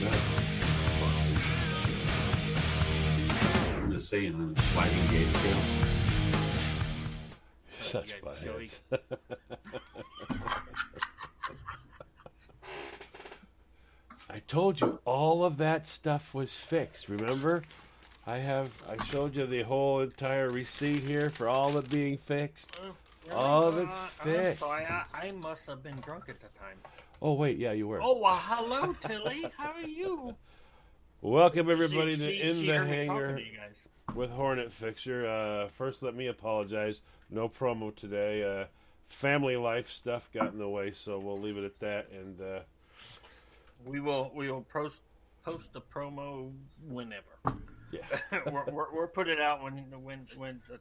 I'm just saying, on a sliding gauge scale. Such buttheads. I told you all of that stuff was fixed. Remember? I showed you the whole entire receipt here for all of it being fixed. Really? All of it's fixed. I'm sorry, I must have been drunk at the time. Oh wait, yeah, you were. Oh, well, hello, Tilly. How are you? Welcome everybody to She In the heard me talking Hangar to you guys. with Hornet Fixer. First, let me apologize. No promo today. Family life stuff got in the way, so we'll leave it at that. And we will post the promo whenever. yeah, we're put it out when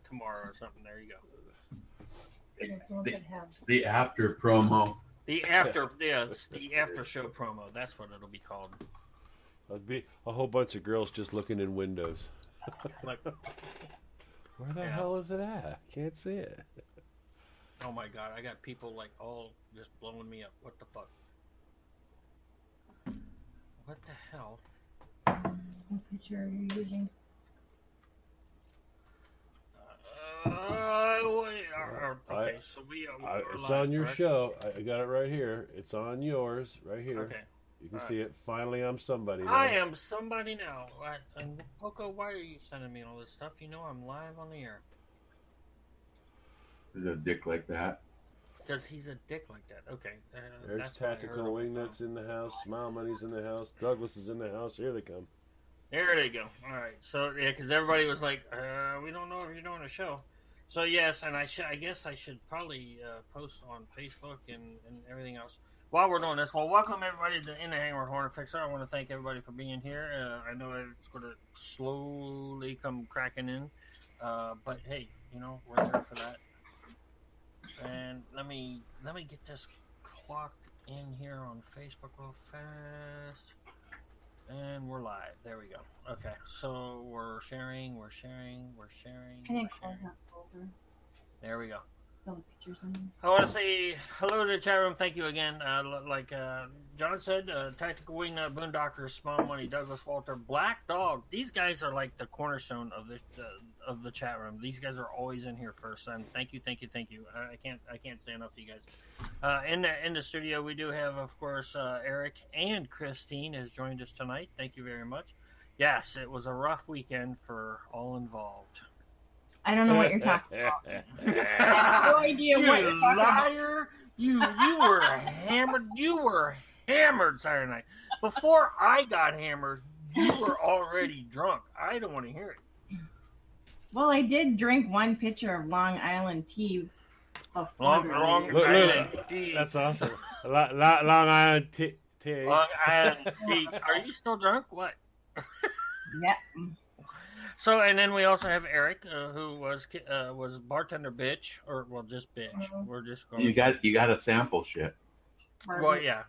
tomorrow or something. There you go. The after promo. The after, yes, the after show promo. That's what it'll be called. it'll be a whole bunch of girls just looking in windows. Like, Where the Yeah. hell is it at? Can't see it. oh my god, I got people like all just blowing me up. What the fuck? What the hell? What picture are you using? Okay, so we're It's live, on your correct? show. I got it right here. It's on yours, right here. Okay. You can All see it. Finally, I'm somebody now. I am somebody now. And Poco, why are you sending me all this stuff? You know I'm live on the air. Is a dick like that? Because he's a dick like that. Okay. There's that's what I heard Tactical over the Wingnuts phone. in the house. Smile Money's in the house. Douglas is in the house. Here they come. There they go. All right. So, yeah, because everybody was like, we don't know if you're doing a show. So, yes, and I guess I should probably post on Facebook and everything else. While we're doing this, well, welcome everybody to In the Hangar with Hornet Fixer. I want to thank everybody for being here. I know it's going to slowly come cracking in. But, hey, you know, we're there for that. And let me get this clocked in here on Facebook real fast. And we're live. There we go. Okay, so we're sharing. I didn't close that folder. There we go. All the pictures in there. I want to say hello to the chat room. Thank you again. Like John said, Tactical Wingnut, Boondockers, Small Money, Douglas Walter, Black Dog. These guys are like the cornerstone of the chat room. These guys are always in here first. And thank you. I can't say enough to you guys. In the studio, we do have, of course, Eric and Christine has joined us tonight. Thank you very much. Yes, it was a rough weekend for all involved. I don't know what you're talking about. I have no idea what you're You talking about. liar! You were hammered. You were hammered Saturday night. Before I got hammered, you were already drunk. I don't want to hear it. Well, I did drink one pitcher of Long Island tea before. Long Look, Island tea. That's awesome. Long Island tea. Long Island tea. Are you still drunk? What? Yeah. So, and then we also have Eric, who was bartender bitch, or well, just bitch. We're just going. You got a sample shit. Well, yeah.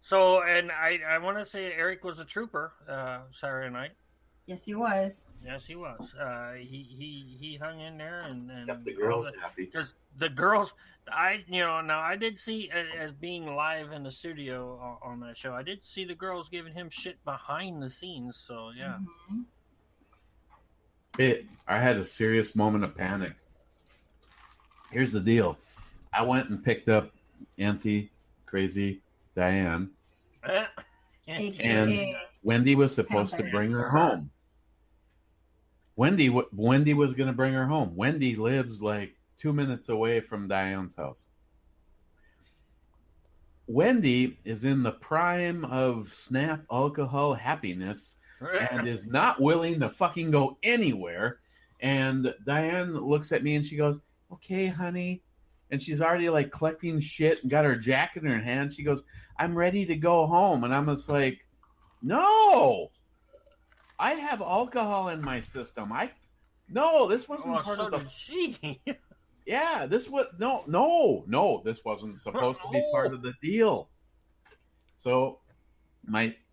So, and I want to say Eric was a trooper Saturday night. Yes, he was. Yes, he was. He hung in there and Kept the girls happy. because the girls, I did see as being live in the studio on that show. I did see the girls giving him shit behind the scenes. So yeah. Mhm. I had a serious moment of panic. Here's the deal. I went and picked up Auntie Crazy Diane, and AKA Wendy was supposed to bring her home. Wendy was going to bring her home. Wendy lives like 2 minutes away from Diane's house. Wendy is in the prime of snap alcohol happiness and is not willing to fucking go anywhere. And Diane looks at me and she goes, "Okay, honey." And she's already like collecting shit and got her jacket in her hand. She goes, "I'm ready to go home." And I'm just like, no, I have alcohol in my system. This wasn't part so of the. did she. Yeah, this was no. This wasn't supposed to be part of the deal. So,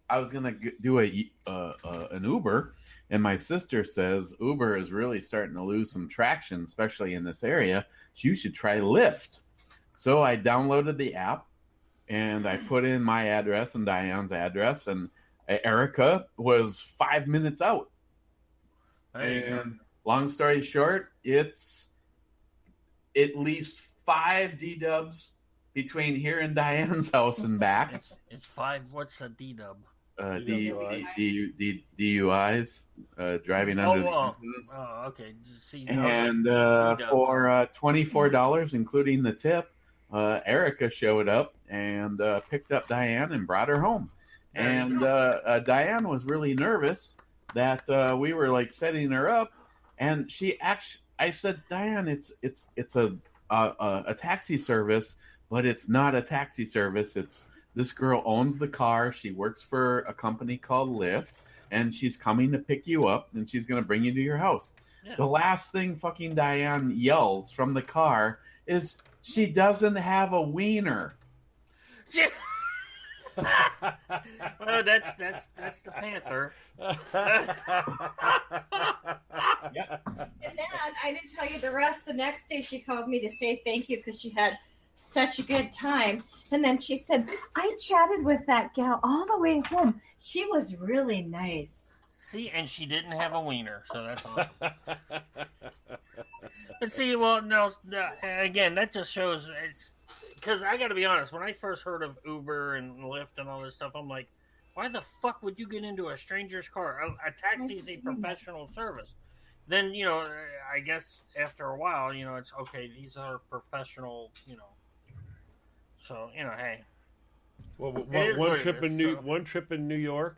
I was gonna do an Uber, and my sister says Uber is really starting to lose some traction, especially in this area. You should try Lyft. So I downloaded the app, and I put in my address and Diane's address, and Erica was 5 minutes out. There you go. And long story short, it's at least 5 D-dubs between here and Diane's house and back. It's 5. What's a D-dub? DUIs, driving under the influence. Oh, okay. See, And for $24, including the tip, Erica showed up and picked up Diane and brought her home. And Diane was really nervous that we were like setting her up, and I said, Diane, it's a taxi service, but it's not a taxi service. This girl owns the car. She works for a company called Lyft, and she's coming to pick you up, and she's going to bring you to your house. Yeah. The last thing fucking Diane yells from the car is, she doesn't have a wiener. Well, that's the Panther. Yeah. And then I didn't tell you the rest. The next day she called me to say thank you because she had such a good time. And then she said, I chatted with that gal all the way home. She was really nice. See, and she didn't have a wiener, so that's awesome. But see, well, no, again, that just shows it's because I got to be honest. When I first heard of Uber and Lyft and all this stuff, I'm like, why the fuck would you get into a stranger's car? A taxi is a professional service. Then, I guess after a while, it's okay. These are professional, So, hey. Well, one trip in New York.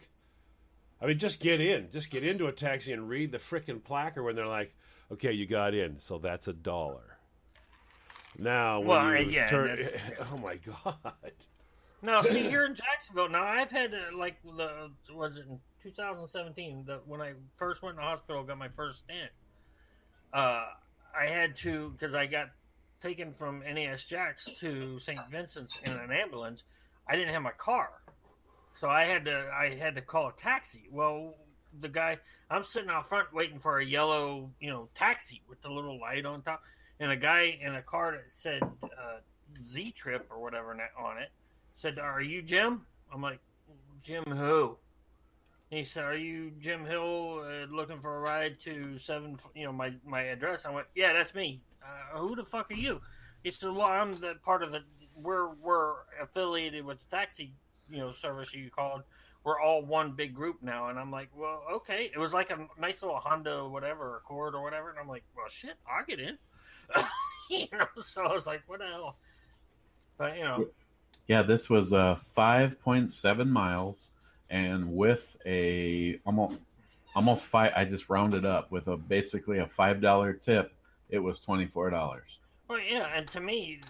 I mean, just get into a taxi and read the frickin' placard when they're like, okay, you got in, so that's $1. Now, when oh my God. No, see, here in Jacksonville, now I've had was it in 2017, when I first went to the hospital, got my first stent. I had to, because I got taken from NAS Jacks to St. Vincent's in an ambulance. I didn't have my car, so I had to call a taxi. Well, the guy, I'm sitting out front waiting for a yellow, taxi with the little light on top, and a guy in a car that said Z-Trip or whatever on it said, "Are you Jim?" I'm like, "Jim who?" And he said, "Are you Jim Hill looking for a ride to my address?" I went, "Yeah, that's me." Who the fuck are you? He said, "Well, I'm the part of we're affiliated with the taxi, service you called. We're all one big group now." And I'm like, "Well, okay." It was like a nice little Honda, whatever, Accord or whatever. And I'm like, "Well, shit, I'll get in." So I was like, "What the hell?" But yeah, this was 5.7 miles, and with a almost five. I just rounded up with basically a $5 tip. It was $24. Well, yeah, and to me,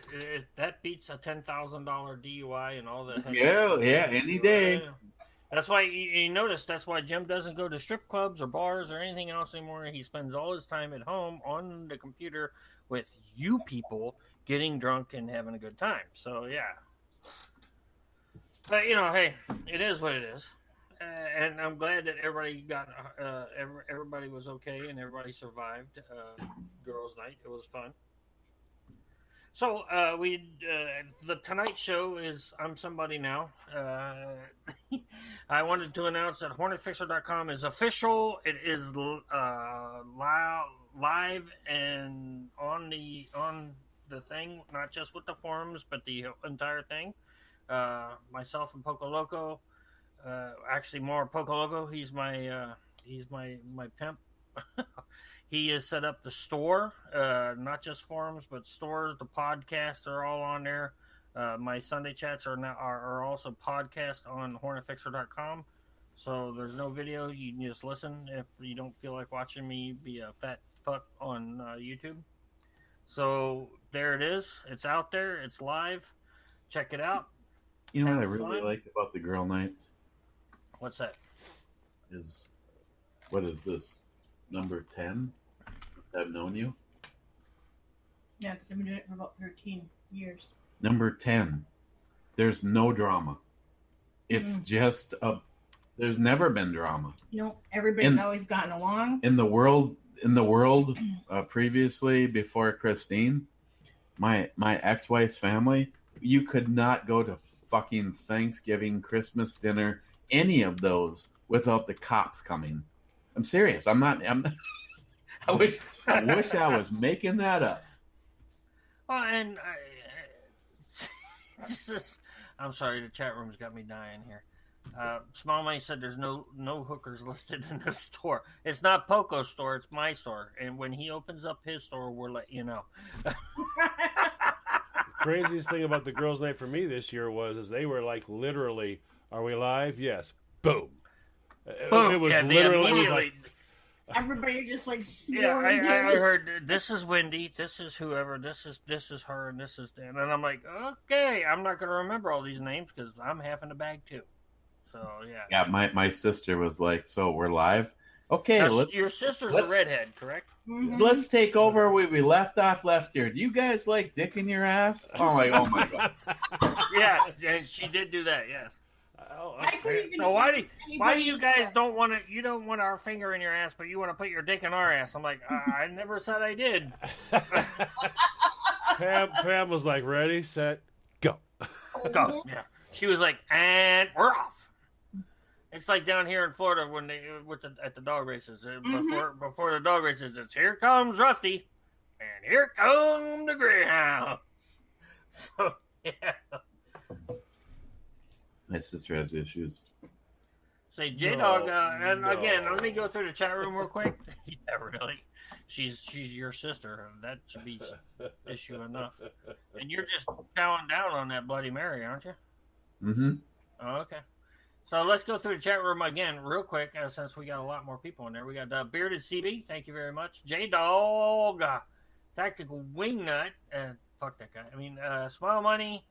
that beats a $10,000 DUI and all that. Yeah, any day. That's why you notice. That's why Jim doesn't go to strip clubs or bars or anything else anymore. He spends all his time at home on the computer with you people, getting drunk and having a good time. So yeah. But hey, it is what it is, and I'm glad that everybody everybody was okay and everybody survived girls' night. It was fun. So the Tonight Show is I'm Somebody Now. I wanted to announce that HornetFixer.com is official. It is live and on the thing, not just with the forums, but the entire thing. Myself and Poco Loco, actually more Poco Loco. He's my pimp. He has set up the store, not just forums, but stores. The podcasts are all on there. My Sunday chats are also podcast on HornetFixer.com. So there's no video. You can just listen if you don't feel like watching me be a fat fuck on YouTube. So there it is. It's out there. It's live. Check it out. You know what I really like about the girl nights? What's that? What is this? Number 10? I've known you? Yeah, because I've been doing it for about 13 years. Number 10. There's no drama. It's just there's never been drama. No, everybody's always gotten along. In the world previously, before Christine, my ex-wife's family, you could not go to fucking Thanksgiving, Christmas dinner, any of those without the cops coming. I'm serious. I'm not. I wish I was making that up. Well, and I'm sorry, the chat room's got me dying here. Small Money said there's no hookers listed in the store. It's not Poco's store, it's my store. And when he opens up his store, we'll let you know. Craziest thing about the girls' night for me this year was they were like literally, are we live? Yes. Boom. Boom. It was yeah, literally immediately. Everybody just like Yeah, snoring. I heard this is Wendy, this is whoever, this is her, and this is Dan, and I'm like, okay, I'm not gonna remember all these names because I'm half in the bag too. So yeah. Yeah, my sister was like, "So we're live? Okay, Now, your sister's a redhead, correct? Let's take over where we left off last year. Do you guys like dick in your ass?" I'm like, "Oh my god!" Yes, and she did do that. Yes. I couldn't even So why do anybody- you guys don't want to? You don't want our finger in your ass, but you want to put your dick in our ass. I'm like, I never said I did. Pam was like, ready, set, go. Go. Yeah. She was like, and we're off. It's like down here in Florida when they at the dog races. Before the dog races, it's here comes Rusty, and here come the Greyhounds. So yeah. My sister has issues. Say J Dog, and no. again, let me go through the chat room real quick. Yeah, really. She's your sister. That should be issue enough. And you're just chowing down on that Bloody Mary, aren't you? Mm-hmm. Oh, okay. So let's go through the chat room again real quick, since we got a lot more people in there. We got Bearded CB, thank you very much. J Dog, Tactical Wingnut, fuck that guy. I mean, Smile Money,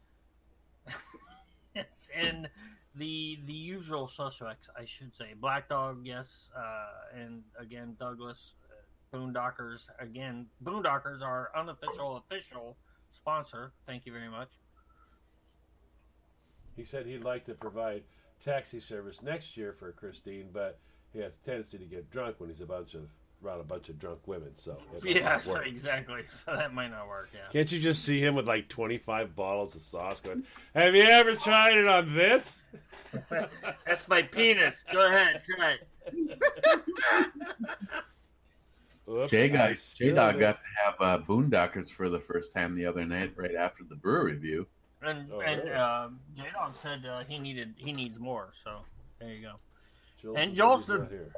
and the usual suspects, I should say. Black Dog, yes, and again Douglas, Boondockers. Again, Boondockers, our official sponsor. Thank you very much. He said he'd like to provide taxi service next year for Christine, but he has a tendency to get drunk when he's around a bunch of drunk women. So yeah, exactly. So that might not work. Yeah. Can't you just see him with like 25 bottles of sauce going, have you ever tried it on this? That's my penis. Go ahead, try it. Oops, J-Dog got to have Boondockers for the first time the other night, right after the brew review. And really? J-Dog said he needs more. So there you go. Jolson And says Jolson- he's not here.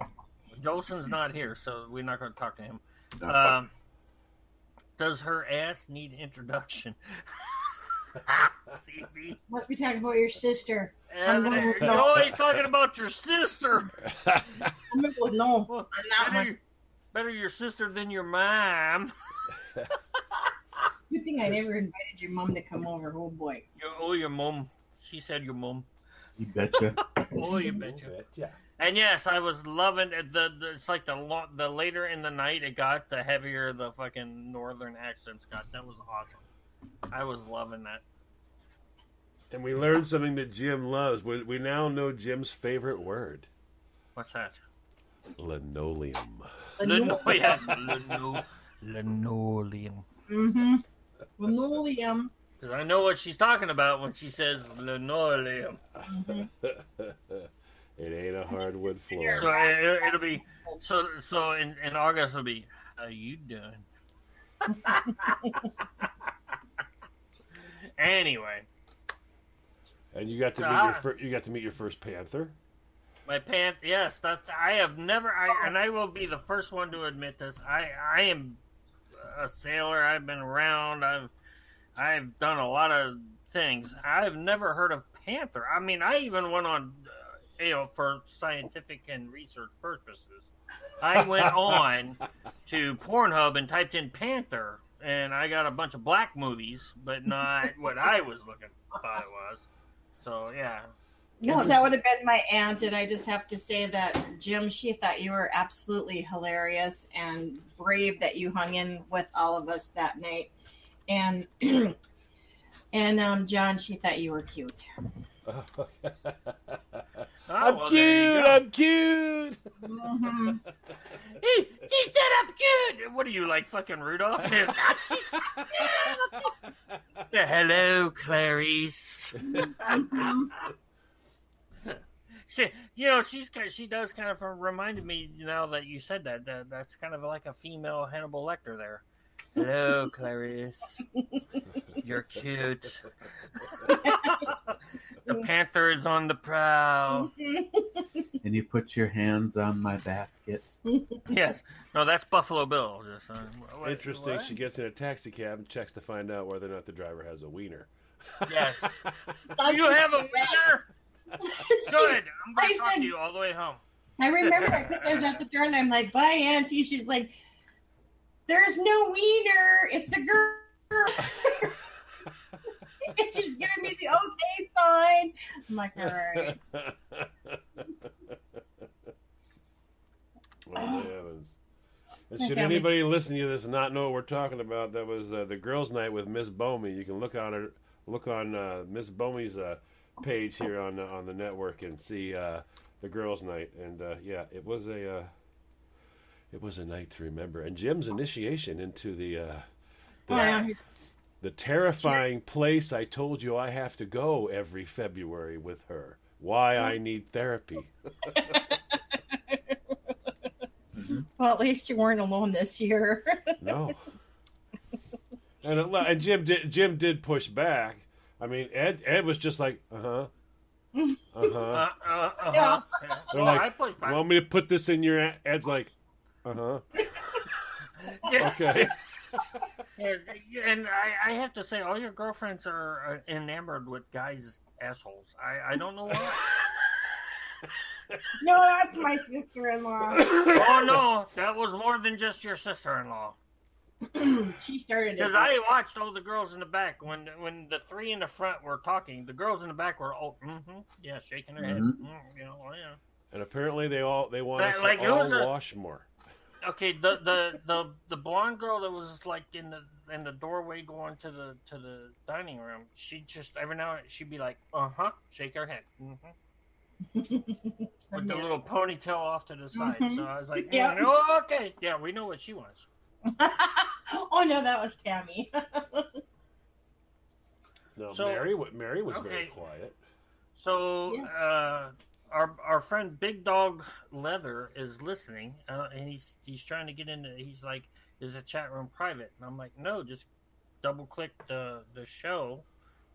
Jolson's not here, so we're not going to talk to him. No, Does her ass need introduction? CB. Must be talking about your sister. No, he's talking about your sister. I'm gonna go with no on that one. Better your sister than your mom. Good thing I never invited your mom to come over. Oh boy. Your mom. She said your mom. you betcha. Oh, you betcha. And yes, I was loving it. It's like the later in the night it got, the heavier the fucking northern accents got. That was awesome. I was loving that. And we learned something that Jim loves. We now know Jim's favorite word. What's that? Linoleum. Linoleum. Mm-hmm. Linoleum. Because I know what she's talking about when she says linoleum. Mm-hmm. It ain't a hardwood floor. So it'll be so in August it'll be, how you doing? Anyway, And you got to meet your first panther. my pants. Yes, I have never. And I will be the first one to admit this. I am a sailor. I've been around. I've done a lot of things. I've never heard of panther. I mean, I even went on, for scientific and research purposes. I went on to Pornhub and typed in panther, and I got a bunch of black movies, but not what I was thought it was. So yeah. No, that would have been my aunt, and I just have to say that, Jim, she thought you were absolutely hilarious and brave that you hung in with all of us that night. And John, she thought you were cute. I'm cute. Mm-hmm. She said I'm cute. What are you, like fucking Rudolph? Hello, Clarice. She does kind of reminded me now that you said that's kind of like a female Hannibal Lecter there. Hello, Clarice. You're cute. The panther is on the prowl. And you put your hands on my basket. Yes. No, that's Buffalo Bill. Interesting. What? She gets in a taxi cab and checks to find out whether or not the driver has a wiener. Yes. You have a wiener? Good. I'm going to talk to you all the way home. I remember that because I was at the door and I'm like, bye, Auntie. She's like, there's no wiener. It's a girl. And she's giving me the okay sign. I'm like, all right. Oh, heavens. And should anybody listening to this and not know what we're talking about, that was the girls' night with Miss Bomey. You can look on Miss Bomey's page here on the network and see the girls' night. And yeah, it was a night to remember. And Jim's initiation into the terrifying place I told you I have to go every February with her. Why I need therapy. Well, at least you weren't alone this year. No. And Jim did push back. I mean, Ed was just like, Yeah. They're Well, like, I pushed back. want me to put this in your... Ed's like, Yeah. okay. Yeah, and I have to say, all your girlfriends are enamored with guys' assholes. I don't know why. No, that's my sister-in-law. Oh, no. That was more than just your sister-in-law. She started it. Because I watched all the girls in the back. When the three in the front were talking, the girls in the back were, yeah, shaking their heads. Yeah. And apparently they want us to Like, all who's a- wash more. Okay, the blonde girl that was like in the doorway going to the dining room, she just every now and then she'd be like, shake her head. With the little ponytail off to the side. So I was like, okay, yeah, we know what she wants. Oh no, that was Tammy. No, So- Mary was okay. very quiet. So our friend Big Dog Leather is listening, and he's trying to get into. He's like, "Is the chat room private?" And I'm like, "No, just double click the show,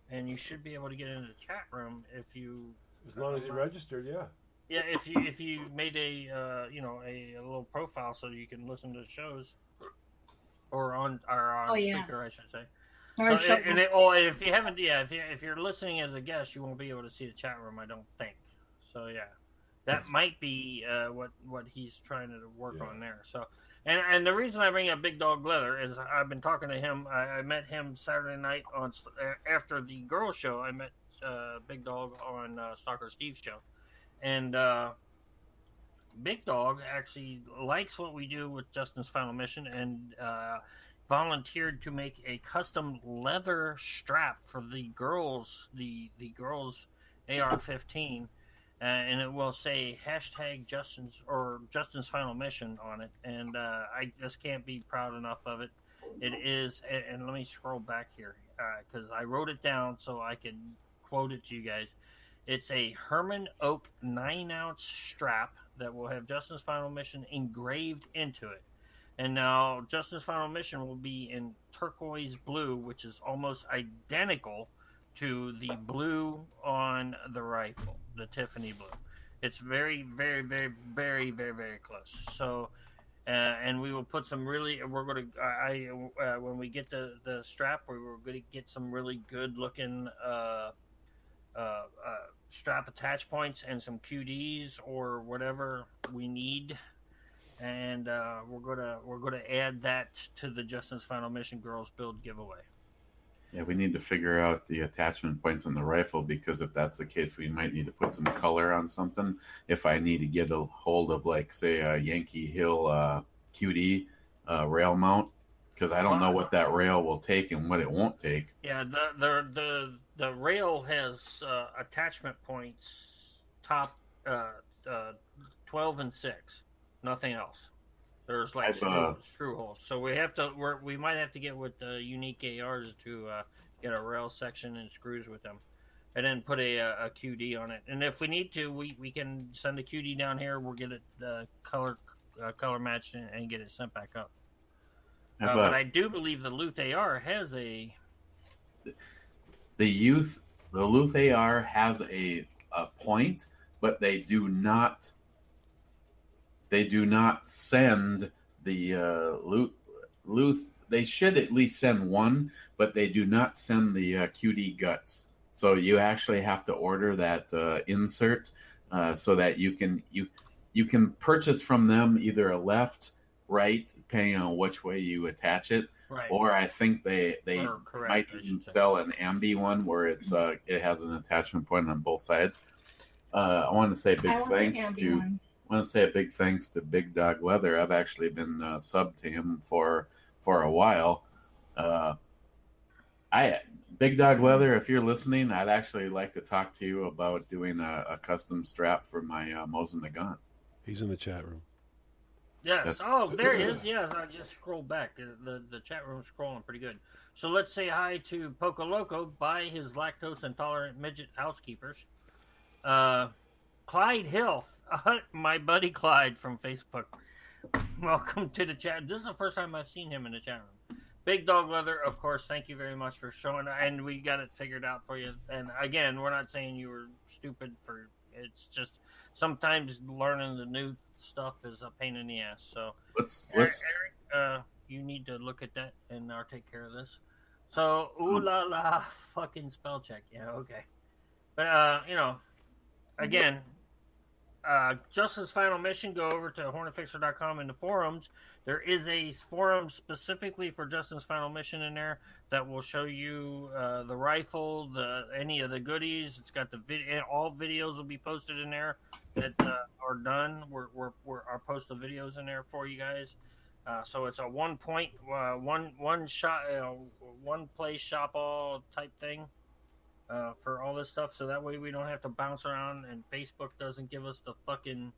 and you should be able to get into the chat room if you." As long as you registered, yeah. Yeah, if you made a little profile so you can listen to the shows, or on speaker, I should say. So, if you haven't, if you're listening as a guest, you won't be able to see the chat room, I don't think. So yeah, that might be what he's trying to work on there. So, and the reason I bring up Big Dog Leather is I've been talking to him. I met him Saturday night after the girls show. I met Big Dog on Stalker Steve's show, and Big Dog actually likes what we do with Justin's Final Mission, and volunteered to make a custom leather strap for the girls, the girls AR-15, and it will say #Justin's Final Mission on it, and I just can't be proud enough of it. It is, and let me scroll back here because I wrote it down so I could quote it to you guys. It's a Herman Oak 9-ounce strap that will have Justin's Final Mission engraved into it. And now Justin's Final Mission will be in turquoise blue, which is almost identical to the blue on the rifle, the Tiffany blue. It's very, very, very, very, very, very close. So, and we will put some really. We're going to when we get the strap, we're going to get some really good looking strap attach points and some QDs or whatever we need. And we're gonna add that to the Justin's Final Mission Girls Build giveaway. Yeah, we need to figure out the attachment points on the rifle, because if that's the case, we might need to put some color on something. If I need to get a hold of, like, say, a Yankee Hill QD rail mount, because I don't know what that rail will take and what it won't take. Yeah, the rail has attachment points top 12 and 6. Nothing else. There's like screw holes. So we might have to get with the unique ARs to get a rail section and screws with them. and then put a QD on it. And if we need to, we can send a QD down here. We'll get it color matched and get it sent back up. But I do believe the Luth AR has a. The Luth AR has a point, but they do not send the Luth. They should at least send one, but they do not send the QD guts. So you actually have to order that insert so that you can purchase from them either a left, right, depending on which way you attach it. Right. Or I think they might even sell an Ambi one where it has an attachment point on both sides. I want to say a big thanks to Big Dog Leather. I've actually been subbed to him for a while. Big Dog Leather, if you're listening, I'd actually like to talk to you about doing a custom strap for my Mosin Nagant. He's in the chat room. Yes. There he is. Yes, I just scrolled back. The chat room's scrolling pretty good. So let's say hi to Poco Loco by his lactose intolerant midget housekeepers. Clyde Hill, my buddy Clyde from Facebook. Welcome to the chat. This is the first time I've seen him in the chat room. Big Dog Leather, of course, thank you very much for showing, and we got it figured out for you. And again, we're not saying you were stupid it's just sometimes learning the new stuff is a pain in the ass. So, Eric, you need to look at that and I'll take care of this. So, ooh la la, fucking spell check. Yeah, okay. But, again, Justin's Final Mission, go over to hornetfixer.com in the forums. There is a forum specifically for Justin's Final Mission in there that will show you the rifle, any of the goodies. It's got the video. All videos will be posted in there that are done. I'll post the videos in there for you guys. So it's a one shot, one place shop all type thing. For all this stuff, so that way we don't have to bounce around and Facebook doesn't give us the fucking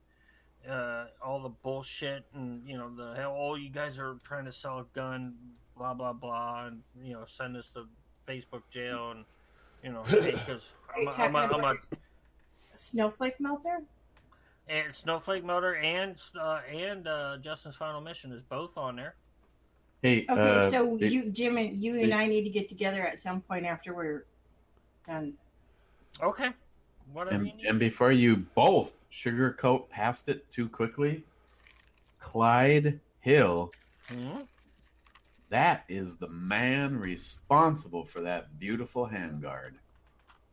all the bullshit and the hell all you guys are trying to sell a gun, blah blah blah, and send us to Facebook jail and because I'm a Snowflake Melter and Snowflake Melter and Justin's Final Mission is both on there. Hey, okay, so Jim and I need to get together at some point after we're done. Okay. And before you both sugarcoat past it too quickly, Clyde Hill, that is the man responsible for that beautiful handguard.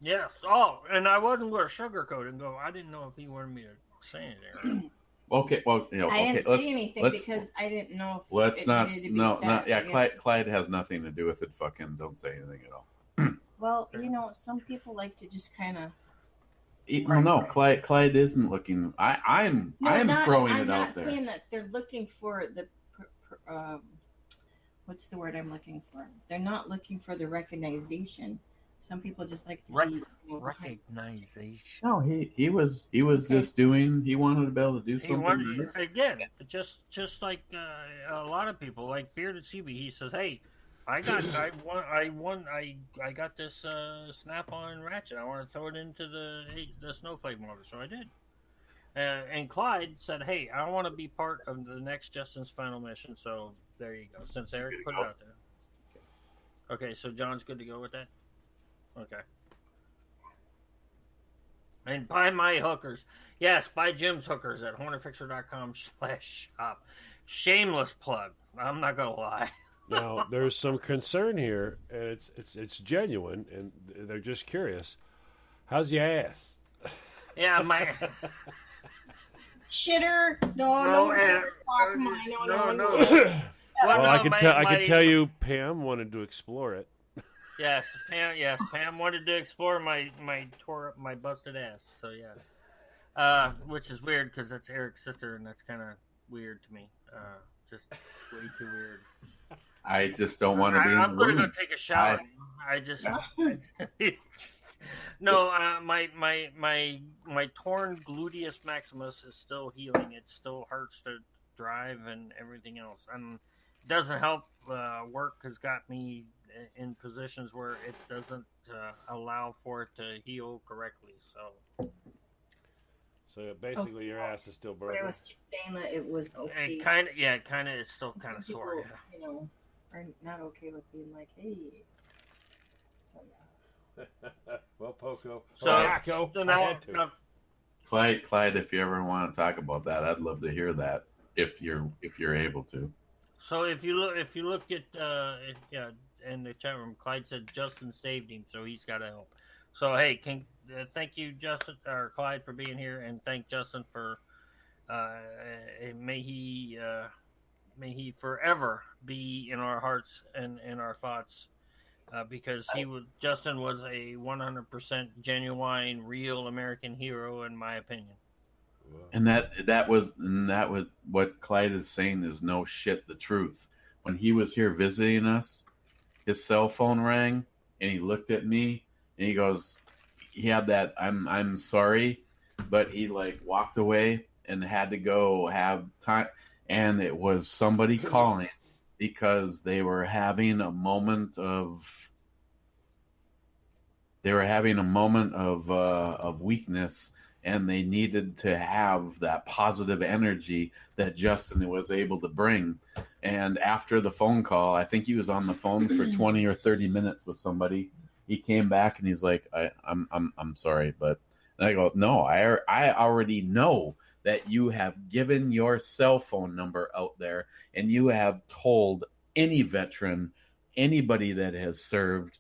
Yes. Oh, and I wasn't going to sugarcoat and go, I didn't know if he wanted me to say anything. Okay, well, I didn't say anything because I didn't know if let's not. Clyde has nothing to do with it. Fucking don't say anything at all. Well, some people like to just kind of. Well, no, Clyde isn't looking. I'm throwing it out there. I'm not saying that they're looking for the. What's the word I'm looking for? They're not looking for the recognition. Some people just like to recognition. No, he was just doing. He wanted to be able to do something nice. Again, just like a lot of people, like Bearded CB. He says, "Hey, I got this snap-on ratchet. I want to throw it into the Snowflake motor, so I did." And Clyde said, "Hey, I want to be part of the next Justin's Final Mission." So there you go. Since Eric put it out there. Okay, so John's good to go with that. Okay. And buy my hookers. Yes, buy Jim's hookers at hornetfixer.com/shop. Shameless plug. I'm not gonna lie. Now, there's some concern here, and it's genuine, and they're just curious. How's your ass? Yeah, my shitter. No. Well, I can tell you, Pam wanted to explore it. Yes, Pam wanted to explore my tore up my busted ass. So yes, which is weird because that's Eric's sister, and that's kind of weird to me. Just way too weird. I just don't want to be in the room. I'm going to go take a shower. I just no. My torn gluteus maximus is still healing. It still hurts to drive and everything else, and doesn't help. Work has got me in positions where it doesn't allow for it to heal correctly. So basically, your ass is still broken. I was just saying that it was okay. It kind of is still kind of sore. People, you know, are not okay with being like, hey. So yeah. Well, Poco. So now, Clyde, if you ever want to talk about that, I'd love to hear that if you're able to. So if you look at in the chat room, Clyde said Justin saved him, so he's got to help. So hey, thank you, Justin or Clyde, for being here, and thank Justin for may he forever be in our hearts and in our thoughts, because Justin was a 100% genuine, real American hero, in my opinion. And that was what Clyde is saying is no shit the truth. When he was here visiting us, his cell phone rang and he looked at me and he goes, he had that I'm sorry, but he like walked away and had to go have time, and it was somebody calling because they were having a moment of weakness, and they needed to have that positive energy that Justin was able to bring. And after the phone call, I think he was on the phone for 20 or 30 minutes with somebody. He came back and he's like, I'm sorry, but and I go, no, I already know that you have given your cell phone number out there, and you have told any veteran, anybody that has served,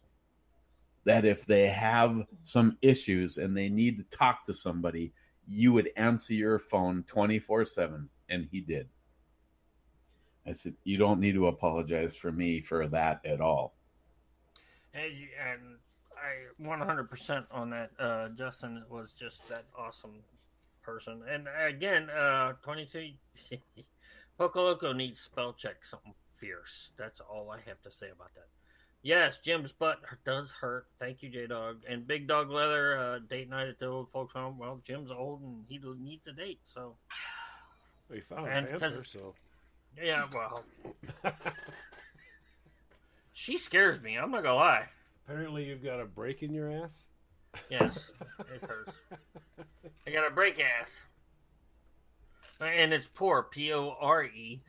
that if they have some issues and they need to talk to somebody, you would answer your phone 24/7. And he did. I said, you don't need to apologize for me for that at all. And I 100% on that. Justin was just that awesome person. And again, 23 Poco Loco needs spell check something fierce. That's all I have to say about that. Yes, Jim's butt does hurt. Thank you, J-Dog. And Big Dog Leather, date night at the old folks home. Well, Jim's old and he needs a date, so. We found a panther, so. Yeah, well. She scares me, I'm not gonna lie. Apparently you've got a break in your ass? Yes, it hurts. I got a break ass. And it's poor, P-O-R-E.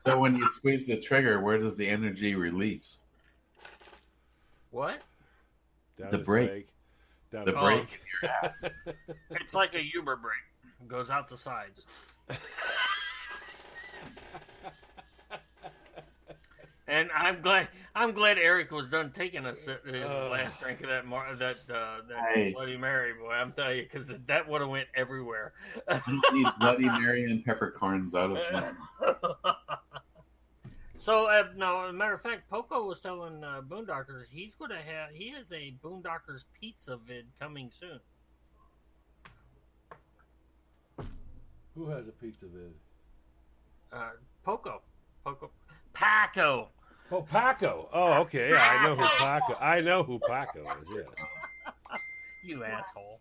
So when you squeeze the trigger, where does the energy release? What? The brake. The brake in your ass. It's like a Uber brake. It goes out the sides. And I'm glad Eric was done taking his last drink of that Bloody Mary, boy. I'm telling you, because that would have went everywhere. I don't need Bloody Mary and peppercorns out of my. So, no, as a matter of fact, Poco was telling Boondockers he has a Boondockers pizza vid coming soon. Who has a pizza vid? Poco. Paco. Oh, Paco. Oh, okay. Yeah, I know who Paco is. Yeah. You asshole.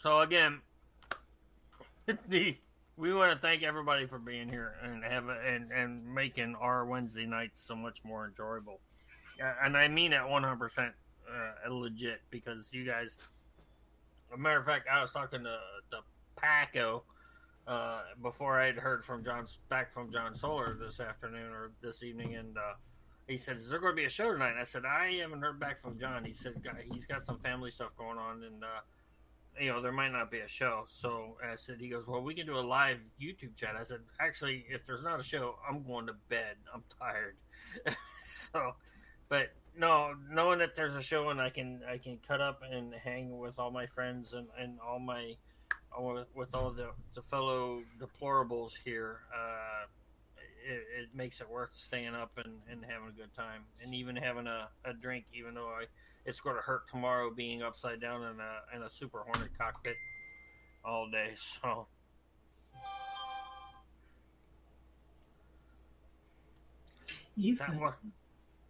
So again, we want to thank everybody for being here and making our Wednesday nights so much more enjoyable. And I mean that 100% legit, because you guys. As a matter of fact, I was talking to Paco before I had heard from John Solar this afternoon or this evening, and he said, "Is there going to be a show tonight?" And I said, "I haven't heard back from John." He said he's got some family stuff going on, and there might not be a show. So I said, he goes, "Well, we can do a live YouTube chat." I said, "Actually, if there's not a show, I'm going to bed. I'm tired." So, but no, knowing that there's a show and I can cut up and hang with all my friends and all my with all the fellow deplorables here, it makes it worth staying up and having a good time, and even having a drink, even though it's going to hurt tomorrow being upside down in a Super Hornet cockpit all day. So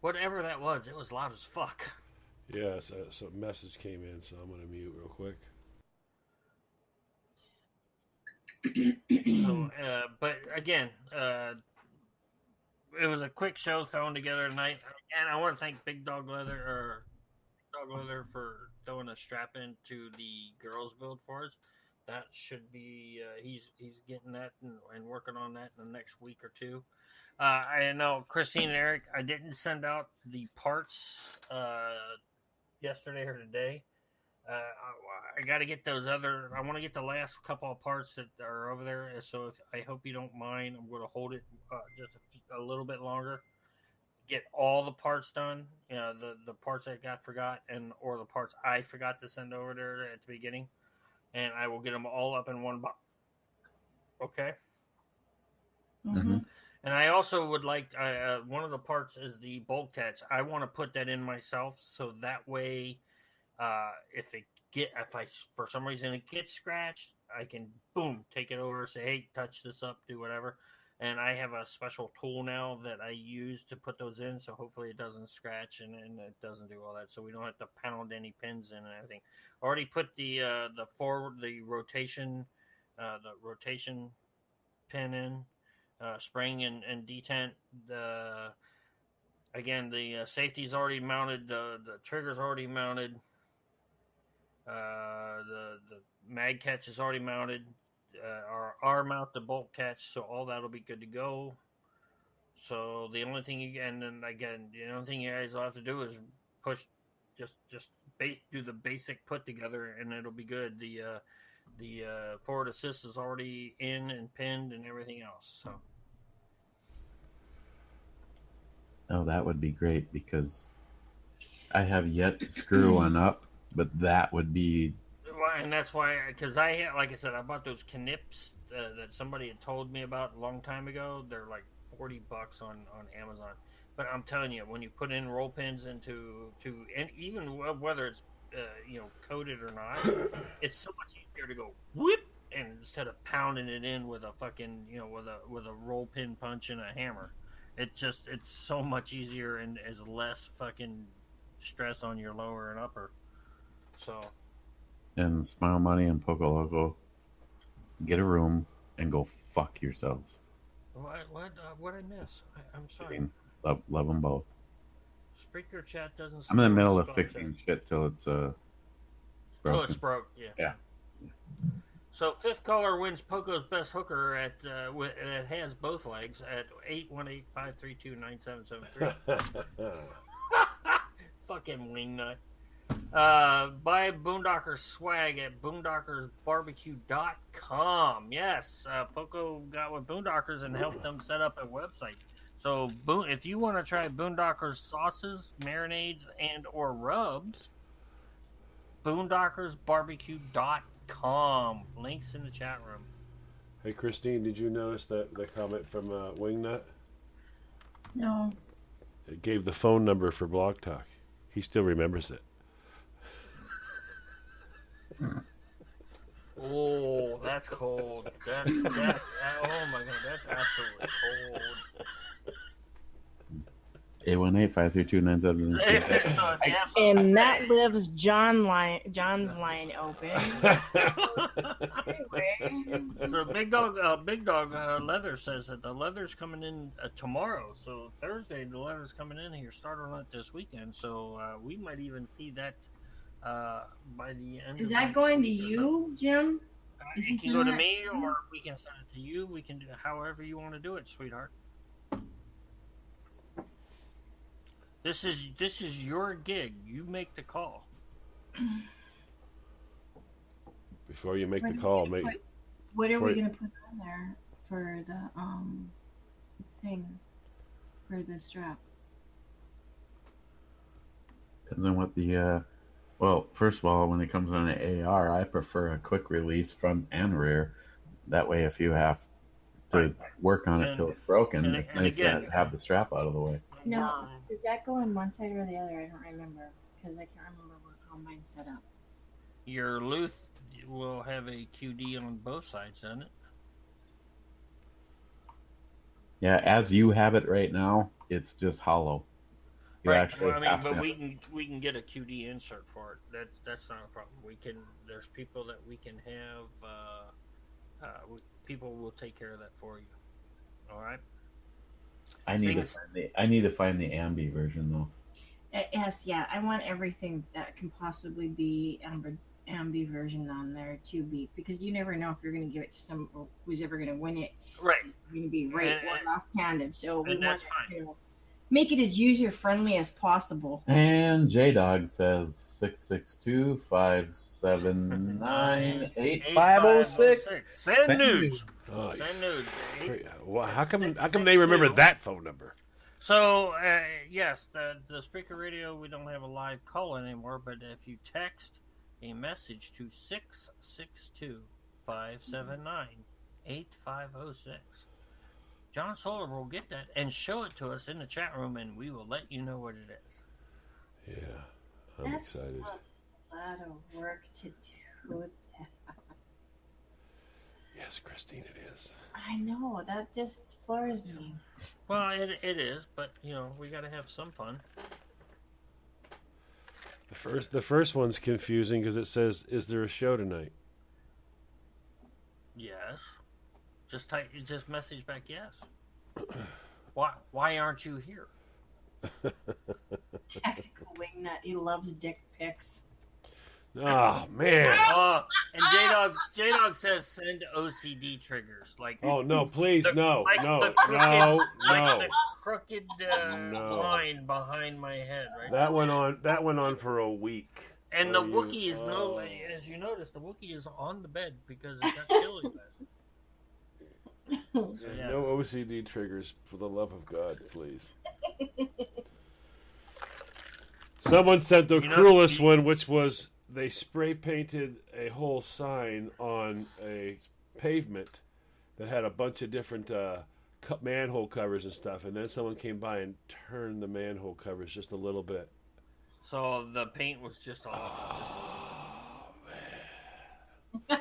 whatever that was, it was loud as fuck. Yeah, so a message came in, so I'm going to mute real quick. So, but again, it was a quick show thrown together tonight, and I want to thank Big Dog Leather for throwing a strap into the girls build for us. That should be he's getting that and working on that in the next week or two. I know Christine and Eric. I didn't send out the parts yesterday or today. I got to get those other. I want to get the last couple of parts that are over there. So I hope you don't mind. I'm going to hold it just a little bit longer. Get all the parts done. You know, the parts that got forgot or the parts I forgot to send over there at the beginning, and I will get them all up in one box. Okay. Mm-hmm. And I also would like one of the parts is the bolt catch. I want to put that in myself, so that way, if I for some reason it gets scratched, I can boom take it over, say hey, touch this up, do whatever. And I have a special tool now that I use to put those in, so hopefully it doesn't scratch and it doesn't do all that, so we don't have to pound any pins in and everything. Already put the rotation pin in. Spring and detent. The safety's already mounted. The trigger's already mounted. The mag catch is already mounted. Our mount the bolt catch, so all that'll be good to go. So the only thing the only thing you guys will have to do is push, just do the basic put together, and it'll be good. The forward assist is already in and pinned and everything else. So. Oh, that would be great because I have yet to screw one up, but that would be. And that's why, because like I said, I bought those Knips that somebody had told me about a long time ago. They're like $40 on Amazon. But I'm telling you, when you put in roll pins and even whether it's coated or not, it's so much easier to go whoop, and instead of pounding it in with a fucking with a roll pin punch and a hammer. It's so much easier and is less fucking stress on your lower and upper. So. And Smile Money and Poco Loco, get a room and go fuck yourselves. What I miss? I'm sorry. Love them both. Spreaker chat doesn't. I'm in the middle of fixing shit till it's broken. Till it's broke. Yeah. So Fifth Caller wins Poco's best hooker that has both legs at 818-532-9773. Fucking wingnut. Buy Boondockers swag at boondockersbarbecue.com. Yes, Poco got with Boondockers and helped them set up a website. So if you want to try Boondockers sauces, marinades, and or rubs, boondockersbarbecue.com. Links in the chat room. Hey, Christine, did you notice the comment from Wingnut? No. It gave the phone number for Blog Talk. He still remembers it. Oh, that's cold. That's oh my god, that's absolutely cold. 818-532-9773. And that leaves John's line open. So Big Dog Leather says that the leather's coming in tomorrow. So Thursday the leather's coming in here. Start on it this weekend. So we might even see that by the end. Is that going to you, Jim? It can go to me, or we can send it to you. We can do however you want to do it, sweetheart. This is your gig. You make the call. Before you make the call, what are we going to put on there for the thing for the strap? Depends on what the well, first of all, when it comes on an AR, I prefer a quick release front and rear. That way, if you have to work on it till it's broken, it's nice to have the strap out of the way. No, does that go on one side or the other? I don't remember because I can't remember how mine's set up. Your Luth will have a QD on both sides, doesn't it? Yeah, as you have it right now, it's just hollow. We can get a QD insert for it. That's not a problem. There's people that we can have. People will take care of that for you. All right. I need to find the Ambi version though. Yes, yeah. I want everything that can possibly be Ambi version on there to be, because you never know if you're going to give it to some who's ever going to win it. Right. It's going to be right or left-handed. So we want to make it as user-friendly as possible. And J-Dog says 662-579-8506. Send news. Oh, Send news. Well, how come they remember that phone number? So, yes, the Spreaker Radio, we don't have a live call anymore, but if you text a message to 662-579-8506, John Solar will get that and show it to us in the chat room, and we will let you know what it is. Yeah, I'm excited. That's a lot of work to do that. Yes, Christine, it is. I know, that just floors me. Well, it is, but, we got to have some fun. The first one's confusing because it says, "Is there a show tonight?" Yes. Just message back yes. Why aren't you here? Tactical wingnut. He loves dick pics. Oh man! And J-Dog says send OCD triggers. Oh no! Please no! The crooked line behind my head. Right. That went on for a week. And the Wookiee is as you notice, the Wookiee is on the bed because it got chilly last night. Yeah. No OCD triggers, for the love of God, please. Someone sent the cruelest one, which was they spray painted a whole sign on a pavement that had a bunch of different manhole covers and stuff, and then someone came by and turned the manhole covers just a little bit. So the paint was just off. Oh, man.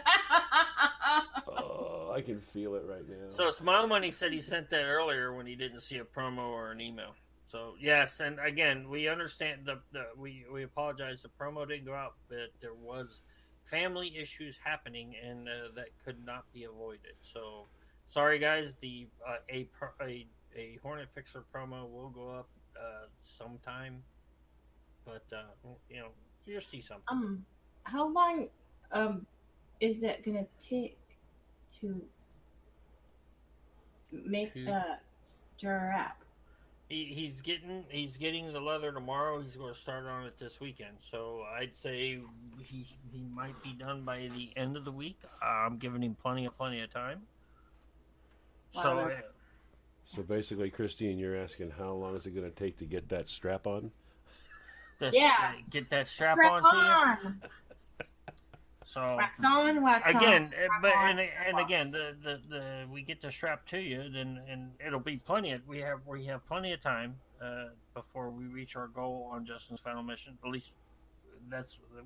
Oh, I can feel it right now. So Smile Money said he sent that earlier when he didn't see a promo or an email. So yes, and again, we understand we apologize. The promo didn't go out, but there was family issues happening, and that could not be avoided. So sorry, guys. The a Hornet Fixer promo will go up sometime, but you'll see something. How long is that gonna take to make the strap? He's getting the leather tomorrow. He's going to start on it this weekend. So I'd say he might be done by the end of the week. I'm giving him plenty of time. Wow. So basically, Christine, you're asking how long is it going to take to get that strap on? Get that strap on to you. So wax on, wax again, off. Again, the we get the strap to you, then and it'll be plenty. We have plenty of time before we reach our goal on Justin's final mission. At least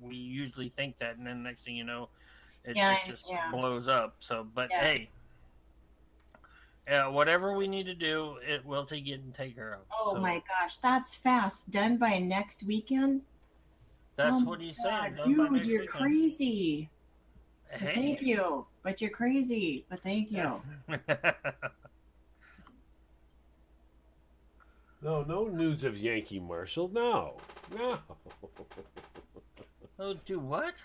we usually think that, and then next thing you know, it just blows up. So, but hey, whatever we need to do, it will get and take care of. Oh my gosh, that's fast. Done by next weekend. That's what he's saying. Dude, you're crazy. Hey. Thank you. But you're crazy. But thank you. No nudes of Yankee Marshall. No. Oh, do what?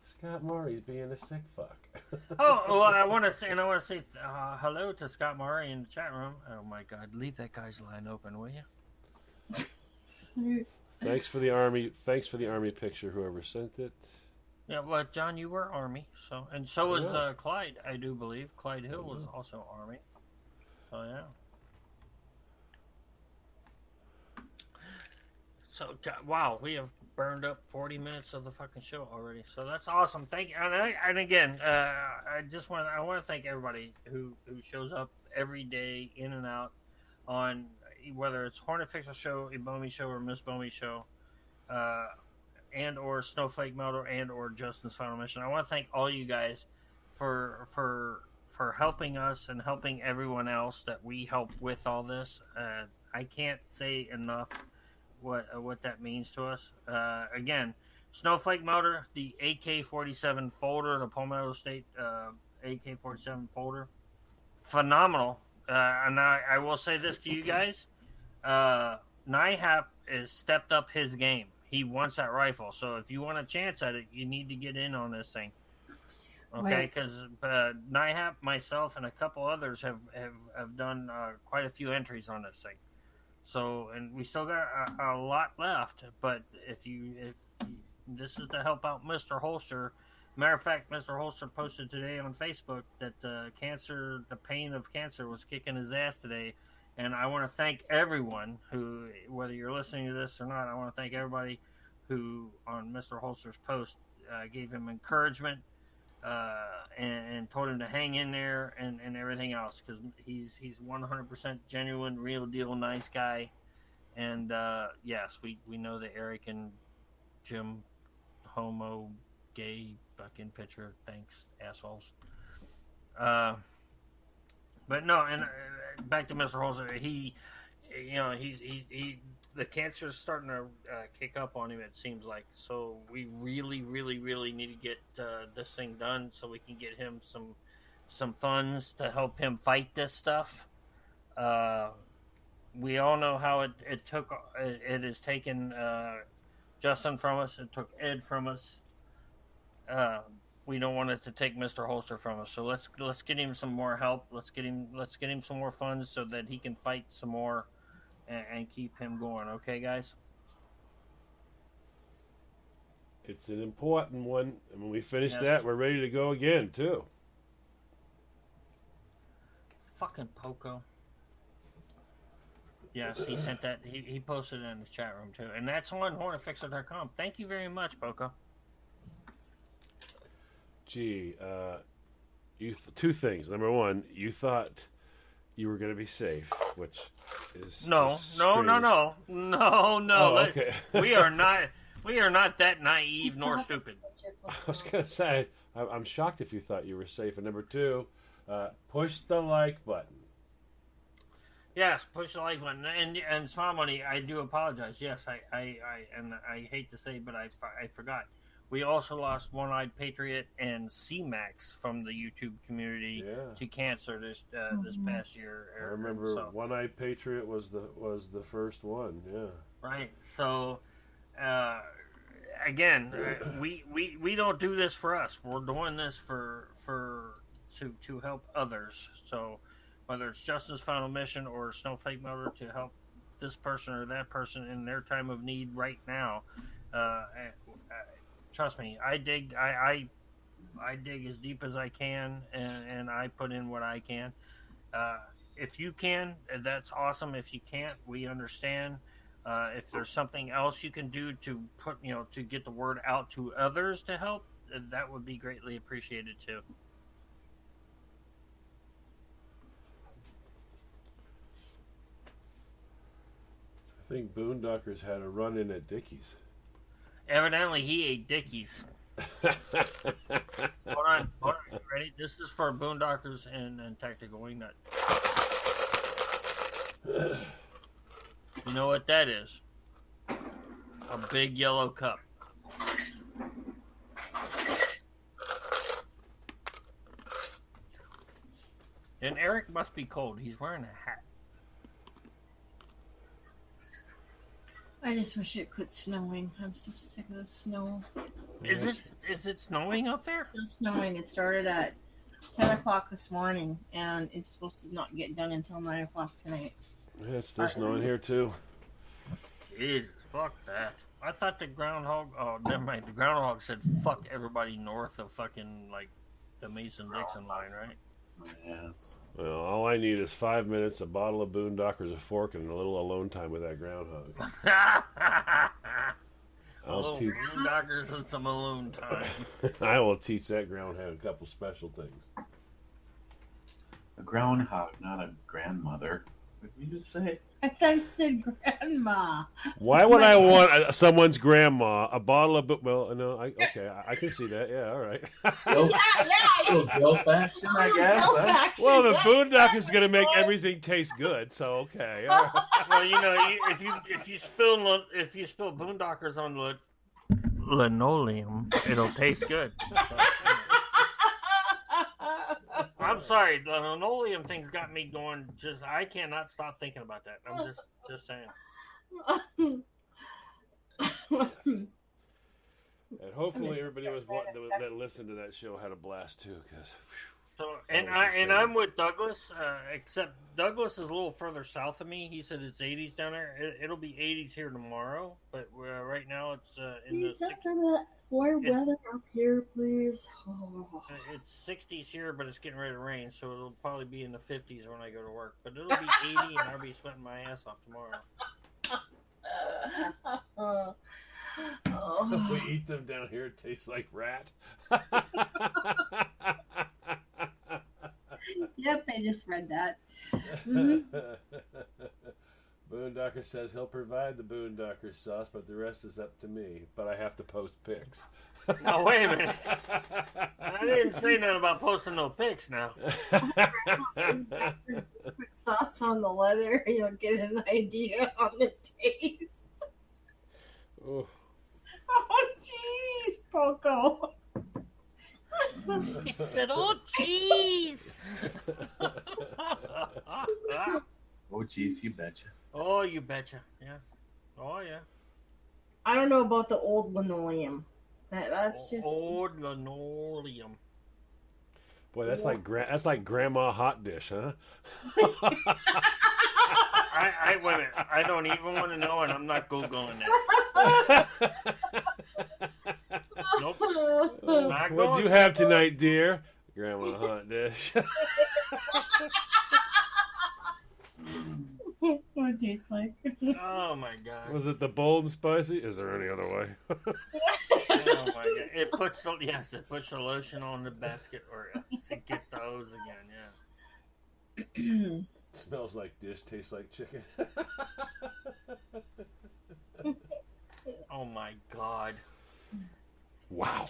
Scott Murray's being a sick fuck. Well, I want to say hello to Scott Murray in the chat room. Oh my God, leave that guy's line open, will you? Thanks for the army picture, whoever sent it. Yeah, well, John, you were Army, so was Clyde, I do believe. Clyde Hill was also Army. So yeah. So wow, we have burned up 40 minutes of the fucking show already. So that's awesome. Thank you. And again, I want to thank everybody who shows up every day in and out on whether it's Hornet Fixer Show, Ibomi Show, or Miss Bomi Show, and or Snowflake Melter, and or Justin's Final Mission. I want to thank all you guys for helping us and helping everyone else that we help with all this. I can't say enough what that means to us. Again, Snowflake Melter, the AK-47 folder, the Palmetto State AK-47 folder, phenomenal. and I will say this to you guys. NIHAP has stepped up his game. He wants that rifle. So if you want a chance at it, you need to get in on this thing. Okay, because NIHAP, myself, and a couple others have done quite a few entries on this thing. So, and we still got a lot left. But if this is to help out Mr. Holster. Matter of fact, Mr. Holster posted today on Facebook that the pain of cancer was kicking his ass today. And I want to thank everyone who, whether you're listening to this or not, I want to thank everybody who on Mr. Holster's post gave him encouragement and told him to hang in there and everything else, because he's 100% genuine, real deal, nice guy. And yes, we know that Eric and Jim, homo, gay, fucking picture, thanks, assholes. But no, and back to Mr. Holzer, he the cancer's starting to kick up on him, it seems like. So we really, really, really need to get this thing done so we can get him some funds to help him fight this stuff. We all know how it has taken Justin from us. It took Ed from us. We don't want it to take Mr. Holster from us. So let's get him some more help. Let's get him some more funds so that he can fight some more and keep him going. Okay, guys? It's an important one. And when we finish that, we're ready to go again, too. Fucking Poco. Yes, he sent that. He posted it in the chat room, too. And that's on HornetFixer.com. Thank you very much, Poco. Gee, two things. Number one, you thought you were going to be safe, which is no. Oh, okay. we are not that naive nor stupid. I was going to say, I'm shocked if you thought you were safe. And number two, push the like button. Yes, push the like button. And Small Money, I do apologize. Yes, I hate to say, but I forgot. We also lost One-Eyed Patriot and C-Max from the YouTube community to cancer this past year. I remember One-Eyed Patriot was the first one. Yeah. Right. So, again, we don't do this for us. We're doing this to help others. So, whether it's Justin's Final Mission or Snowflake Motor to help this person or that person in their time of need right now. Trust me, I dig as deep as I can, and I put in what I can. If you can, that's awesome. If you can't, we understand. If there's something else you can do to to get the word out to others to help, that would be greatly appreciated too. I think Boondockers had a run-in at Dickies. Evidently, he ate Dickies. Hold on. Ready? This is for Boondockers and Tactical Wingnut. You know what that is? A big yellow cup. And Eric must be cold. He's wearing a hat. I just wish it quit snowing. I'm so sick of the snow. Is it snowing up there? It's snowing. It started at 10 o'clock this morning, and it's supposed to not get done until 9 o'clock tonight. Yeah, it's still snowing here, too. Jesus, fuck that. I thought the groundhog... Oh, never mind. The groundhog said fuck everybody north of fucking, like, the Mason-Dixon line, right? Yes. Well, all I need is 5 minutes, a bottle of Boondockers, a fork, and a little alone time with that groundhog. Boondockers and some alone time. I will teach that groundhog a couple special things. A groundhog, not a grandmother. What did you just say? I thought it said grandma. Why would I want someone's grandma a bottle of? Well, no, I can see that. Yeah, all right. Girl faction, I guess. Well, the Boondockers is going to make everything taste good, so okay. All right. Well, if you spill Boondockers on the linoleum, it'll taste good. So, I'm sorry. The linoleum thing's got me going. I cannot stop thinking about that. I'm just saying. And hopefully everybody that listened to that show had a blast too, because. So I'm with Douglas, except Douglas is a little further south of me. He said it's 80s down there. It'll be 80s here tomorrow, but right now it's in the 60s. Warm weather up here, please. Oh. It's 60s here, but it's getting ready to rain, so it'll probably be in the 50s when I go to work. But it'll be 80, and I'll be sweating my ass off tomorrow. We eat them down here. It tastes like rat. Yep, I just read that. Boondocker says he'll provide the Boondocker sauce, but the rest is up to me. But I have to post pics. No, wait a minute. I didn't say nothing about posting no pics now. Put sauce on the leather and you'll get an idea on the taste. Oh, jeez, Poco. He said, "Oh, jeez." Oh, jeez, you betcha. Oh, you betcha. Yeah. Oh, yeah. I don't know about the old linoleum. That's just old linoleum. boy, that's like grandma hot dish, huh? I wait a minute. I don't even want to know, and I'm not googling that. Nope. Not What'd going. you have tonight, dear? Grandma hot dish. what it tastes like. Oh my god. Was it the bold and spicy? Is there any other way? Oh my god. It puts the lotion on the basket, or it gets the hose again. Yeah. Smells like dish, tastes like chicken. Oh my god. Wow.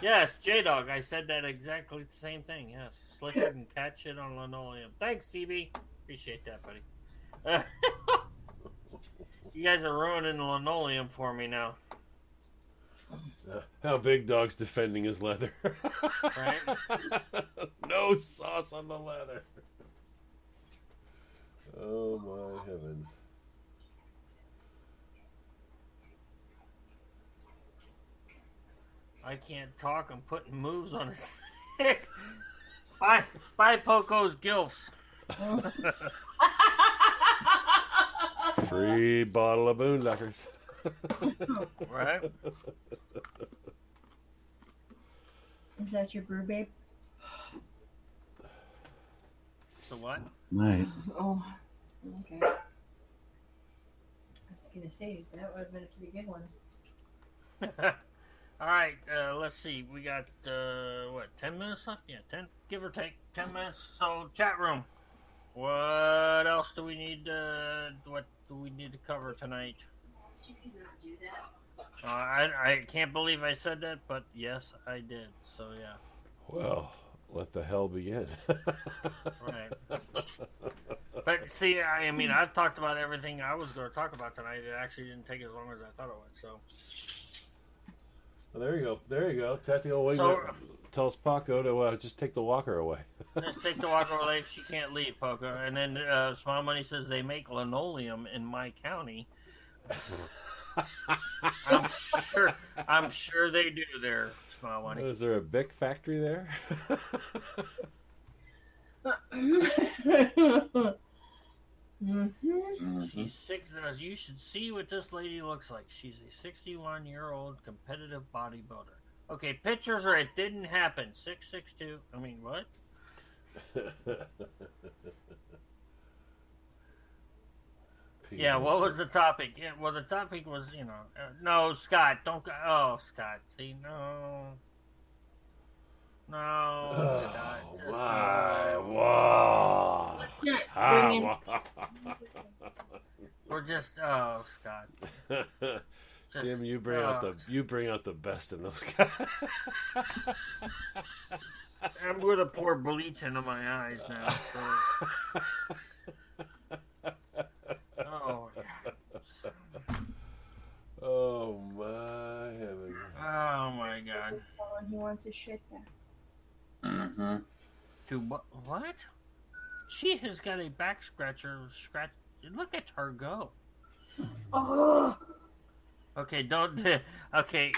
Yes, J-Dog, I said that exactly the same thing. Yes, slick it and catch it on linoleum. Thanks, CB. Appreciate that, buddy. You guys are ruining the linoleum for me now. How Big Dog's defending his leather. Right? No sauce on the leather. Oh my heavens. I can't talk. I'm putting moves on his stick. Bye, Poco's Gilfs. Free bottle of Boondockers. Right? Is that your brew, babe? The what? Right. Oh, okay. I was gonna say that would have been a pretty good one. All right, let's see. We got 10 minutes left? Yeah, 10, give or take 10 minutes. So, chat room. What else do we need? What do we need to cover tonight? You could not do that. I can't believe I said that, but yes, I did. So yeah. Well, let the hell begin. Right. But see, I mean, I've talked about everything I was going to talk about tonight. It actually didn't take as long as I thought it would. So. Well, there you go. Tactical wing tells Paco to just take the walker away. Just take the walker away. She can't leave, Poco. And then Small Money says they make linoleum in my county. I'm sure they do there, Small Money. Is there a Bic factory there? She's 6. You should see what this lady looks like. She's a 61-year-old competitive bodybuilder. Okay, pictures or it didn't happen. 6'2". I mean, what? Yeah, what was the topic? Yeah, well, the topic was, no, Scott, don't go. Oh, Scott, see, no. No, Scott. Why? Wow. We're just, oh, Scott. Jim, you bring out the best in those guys. I'm gonna pour bleach into my eyes now. So. Oh. Oh my heavens. Oh my God. He wants his shit back. Mm-hmm. To what? She has got a back scratcher. Look at her go. Oh, Okay, don't. Okay,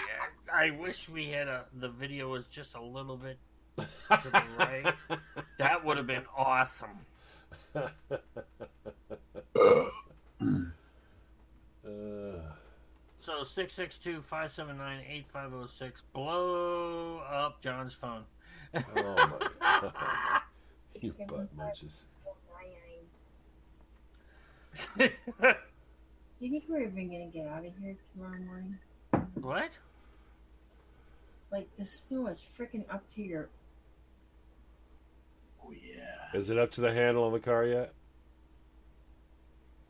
I wish we had the video was just a little bit to the right. That would have been awesome. So 662-579-8506. Blow up John's phone. Oh my God. You butt munches. Do you think we're even gonna get out of here tomorrow morning? What? Like the snow is freaking up to your. Oh yeah. Is it up to the handle on the car yet?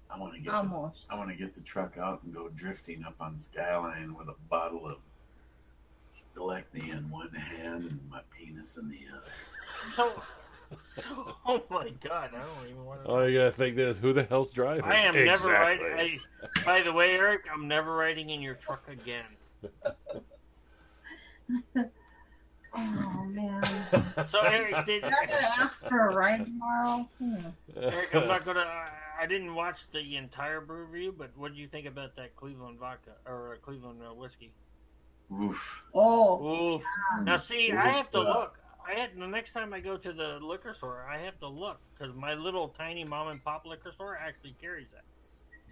I want to get Almost. I want to get the truck out and go drifting up on Skyline with a bottle of Stalactine in one hand and my penis in the other. So, oh my God, I don't even want to. Oh, you're gonna think this? Who the hell's driving? I am never Exactly. riding. By the way, Eric, I'm never riding in your truck again. Oh man. So, Eric, You're not gonna ask for a ride tomorrow? Eric, I'm not gonna. I didn't watch the entire brew review, but what did you think about that Cleveland vodka or Cleveland whiskey? Oof. Oh. Oof. Now, see, I have to look. The next time I go to the liquor store, I have to look because my little tiny mom and pop liquor store actually carries that.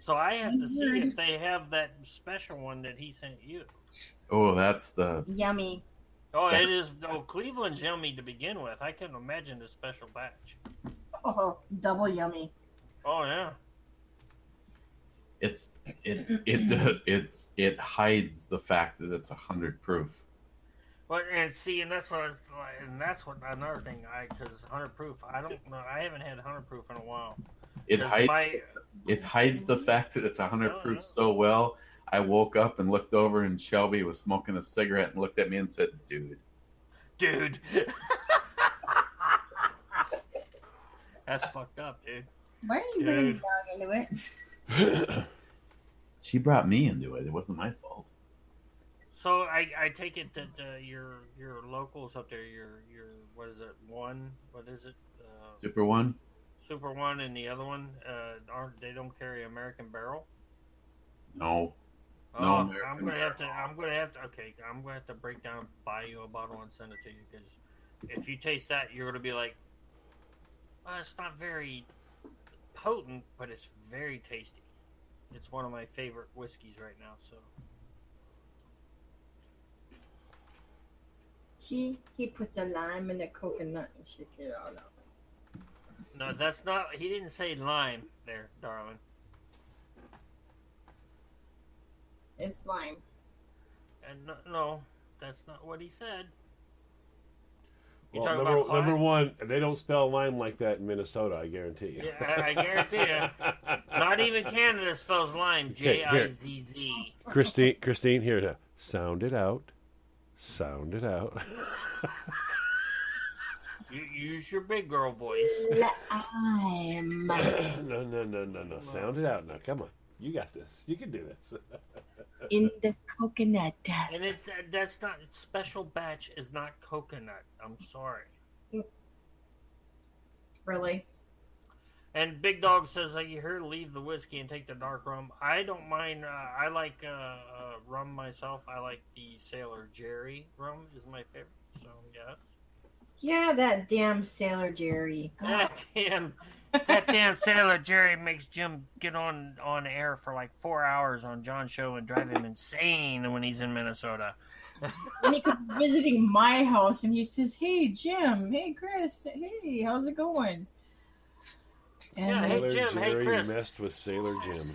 So I have to see if they have that special one that he sent you. Oh, that's the Yummy. Oh, it is. Oh, Cleveland's yummy to begin with. I can imagine the special batch. Oh, double yummy. Oh yeah. it hides the fact that it's 100 proof. But and see, and that's what I was like, and that's what another thing. Because 100 proof, I don't know. I haven't had 100 proof in a while. It 'Cause hides it hides the fact that it's 100 proof so well. I woke up and looked over, and Shelby was smoking a cigarette and looked at me and said, "Dude." That's fucked up, dude. Why are you bringing the dog into it? She brought me into it. It wasn't my fault. So I take it that your locals up there, your what is it? What is it? Super One? Super One, and the other one they don't carry American Barrel. No. Oh, No I'm American gonna have to. Barrel. I'm gonna have to break down, buy you a bottle, and send it to you. Because if you taste that, you're gonna be like, well, it's not very potent, but it's very tasty. It's one of my favorite whiskeys right now. So. See, he puts a lime in the coconut and shake it all up. No, that's not. He didn't say lime there, darling. It's lime. And no, that's not what he said. You Well, talking about number one, they don't spell lime like that in Minnesota. I guarantee you. Yeah, I guarantee you. Not even Canada spells lime. Okay, here. Jizz. Christine, here to sound it out. Sound it out. You use your big girl voice. Lime. No. Sound it out now. Come on. You got this. You can do this. In the coconut. And that's not special batch is not coconut. I'm sorry. Really? And Big Dog says, you here, leave the whiskey and take the dark rum. I don't mind. I like rum myself. I like the Sailor Jerry rum is my favorite. So, yes. Yeah, that damn Sailor Jerry. That damn Sailor Jerry makes Jim get on air for like 4 hours on John's show and drive him insane when he's in Minnesota. And he could be visiting my house and he says, "Hey Jim, hey Chris, hey, how's it going?" And Yeah, hey, Sailor Jim, hey, Jerry Chris. messed with Sailor Jim.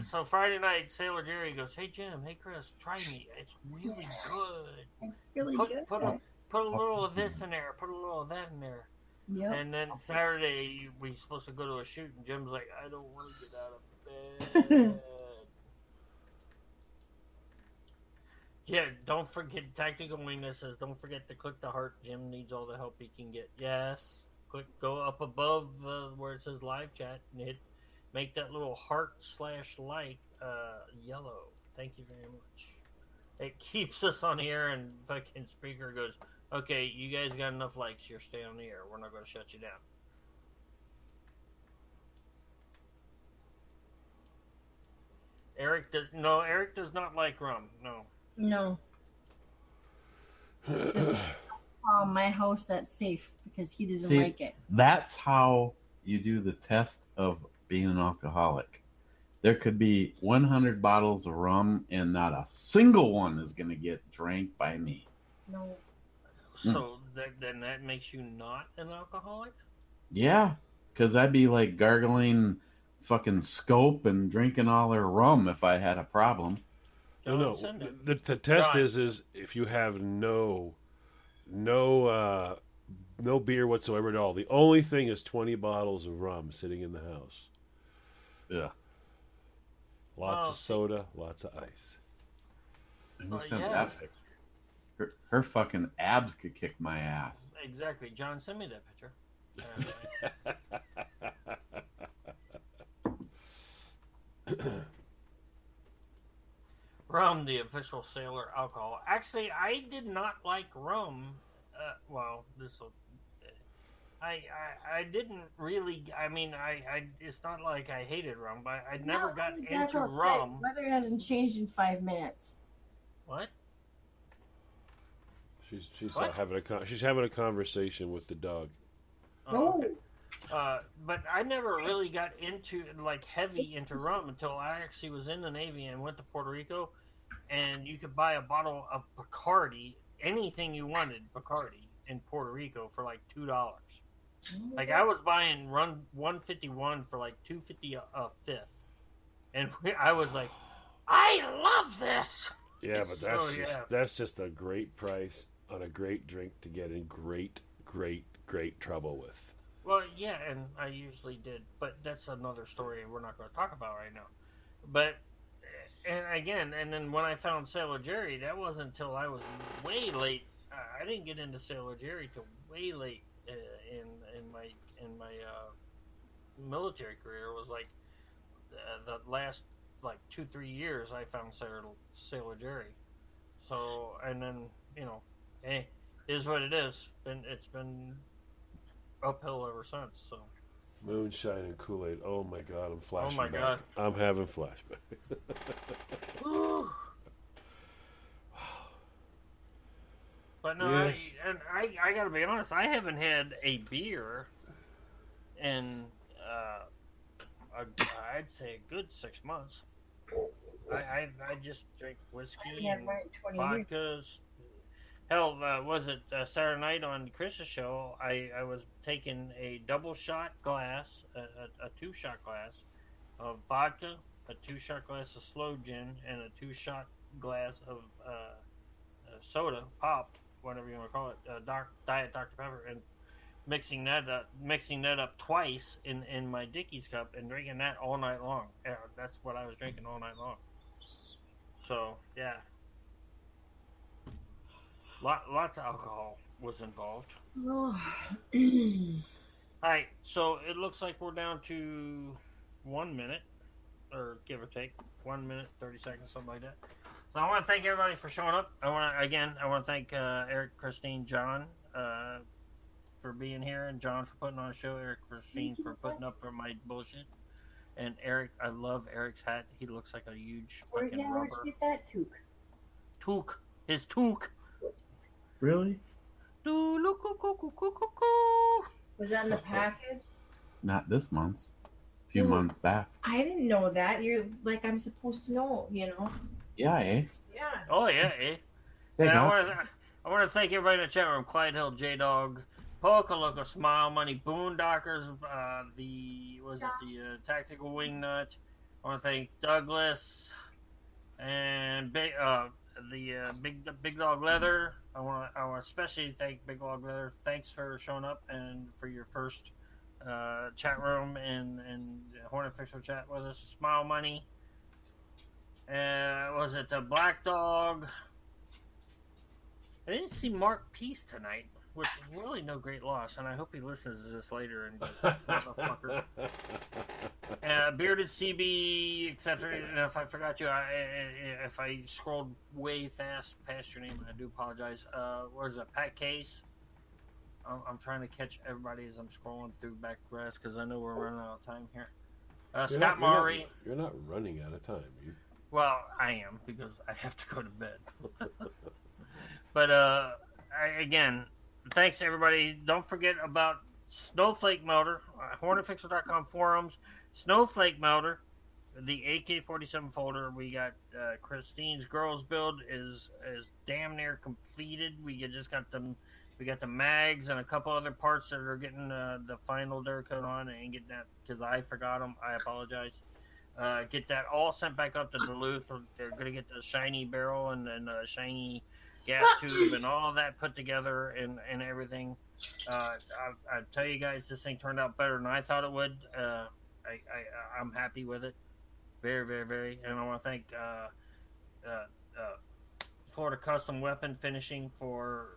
So Friday night, Sailor Jerry goes, "Hey Jim, hey Chris, try me. It's really good. it's really Put good. a little of this in there. Put a little of that in there." Yep. And then Saturday, we supposed to go to a shoot, and Jim's like, "I don't want to get out of bed." Yeah, don't forget, Tactical Wingman says, don't forget to click the heart. Jim needs all the help he can get. Yes. Go up above where it says live chat and make that little heart/like yellow. Thank you very much. It keeps us on here, and fucking speaker goes, Okay, you guys got enough likes. You're staying on the air. We're not going to shut you down. Eric does not like rum. No. No. That's my house that's safe because he doesn't like it. That's how you do the test of being an alcoholic. There could be 100 bottles of rum and not a single one is going to get drank by me. No. So then that makes you not an alcoholic? Yeah, because I'd be like gargling fucking Scope and drinking all their rum if I had a problem. No. The test is if you have no beer whatsoever at all. The only thing is 20 bottles of rum sitting in the house. Yeah. Lots of soda, lots of ice. And who sent that picture? Her fucking abs could kick my ass. Exactly. John, send me that picture. Rum, the official sailor alcohol. Actually, I did not like rum. I didn't really. I mean, I. It's not like I hated rum, but I never got into rum. Weather hasn't changed in 5 minutes. What? She's having a conversation with the dog. Oh, okay. But I never really got into heavy into rum until I actually was in the Navy and went to Puerto Rico, and you could buy a bottle of Bacardi, anything you wanted Bacardi in Puerto Rico for like $2. Like I was buying Run 151 for like $2.50 a fifth, and I was like, I love this. Yeah, but that's just a great price on a great drink to get in great trouble with. Well, yeah, and I usually did, but that's another story we're not going to talk about right now. But, and then when I found Sailor Jerry, that wasn't until I was way late. I didn't get into Sailor Jerry till way late in my military career. It was like the last 2-3 years I found Sailor Jerry. So, and then it is what it is. It's been uphill ever since. So moonshine and Kool-Aid. Oh my God, I'm flashing. Oh my God, I'm having flashbacks. But no, yes. I gotta be honest. I haven't had a beer in I'd say a good 6 months. I just drink whiskey and vodkas. Hell, was it Saturday night on Chris's show? I was taking a double shot glass, a 2-shot glass of vodka, a 2-shot glass of slow gin, and a 2-shot glass of soda, pop, whatever you want to call it, Diet Dr. Pepper, and mixing that up twice in my Dickies cup and drinking that all night long. Yeah, that's what I was drinking all night long. So yeah. Lots of alcohol was involved. All right, so it looks like we're down to 1 minute, or give or take 1 minute, 30 seconds, something like that. So I want to thank everybody for showing up. I want to thank Eric, Christine, John for being here, and John for putting on a show. Eric, Christine for putting up for my bullshit, and Eric, I love Eric's hat. He looks like a huge fucking rubber. Where'd you get that toque? Toque, his toque. Really? Was that in the package? Not this month. A few months back. I didn't know that. You're like, I'm supposed to know, Yeah, eh? Yeah. Oh, yeah, eh? And I want to thank everybody in the chat room. Clyde Hill, J-Dog, Polka Loco, Smile Money, Boondockers, the Tactical Wingnut. I want to thank Douglas and Big Dog Leather. I want to especially thank Big Dog Leather. Thanks for showing up and for your first chat room and Hornet Official chat with us. Smile Money. Was it the Black Dog? I didn't see Mark Peace tonight, which is really no great loss, and I hope he listens to this later and goes, motherfucker. Bearded CB, etc. And if I forgot you, if I scrolled way fast past your name, I do apologize. What is it? Pat Case. I'm trying to catch everybody as I'm scrolling through back rest because I know we're running out of time here. Scott Maury. You're not running out of time. Well, I am because I have to go to bed. But again, thanks everybody. Don't forget about Snowflake Motor, HornetFixer.com forums, Snowflake Motor, the AK-47 folder. We got Christine's Girls Build is damn near completed. We just got them. We got the mags and a couple other parts that are getting the final Durcoat on and getting that because I forgot them. I apologize. Get that all sent back up to Duluth. They're going to get the shiny barrel and the shiny gas tube and all of that put together and everything. I tell you guys, this thing turned out better than I thought it would. I'm happy with it. Very, very, very. And I want to thank Florida Custom Weapon Finishing for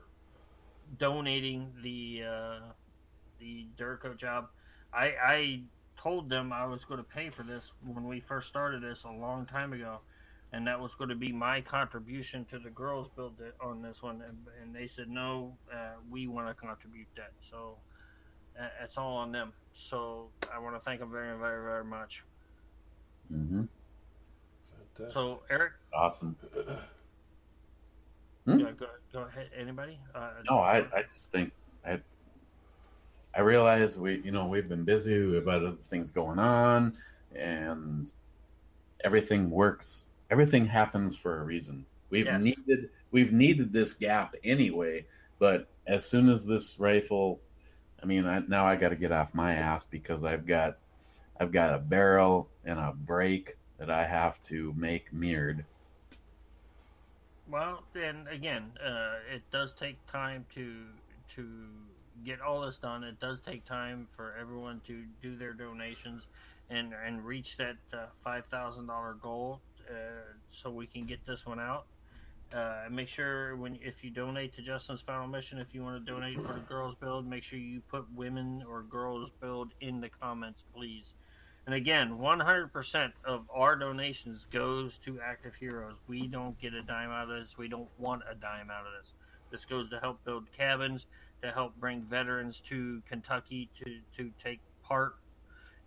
donating the Durcoat job. I told them I was going to pay for this when we first started this a long time ago, and that was going to be my contribution to the girls build on this one, and they said no, we want to contribute that, so it's all on them. So I want to thank them very, very, very much. So Eric, awesome. Yeah, go ahead. Anybody? No, I just think I realize we've been busy. We have other things going on, and everything works. Everything happens for a reason. We've needed this gap anyway. But as soon as this rifle, now I got to get off my ass because I've got a barrel and a brake that I have to make mirrored. Well, and again, it does take time to get all this done. It does take time for everyone to do their donations and reach that $5,000 goal, so we can get this one out. Make sure if you donate to Justin's Final Mission, if you want to donate for the Girls Build, make sure you put Women or Girls Build in the comments, please. And again, 100% of our donations goes to Active Heroes. We don't get a dime out of this. We don't want a dime out of this. This goes to help build cabins, to help bring veterans to Kentucky to take part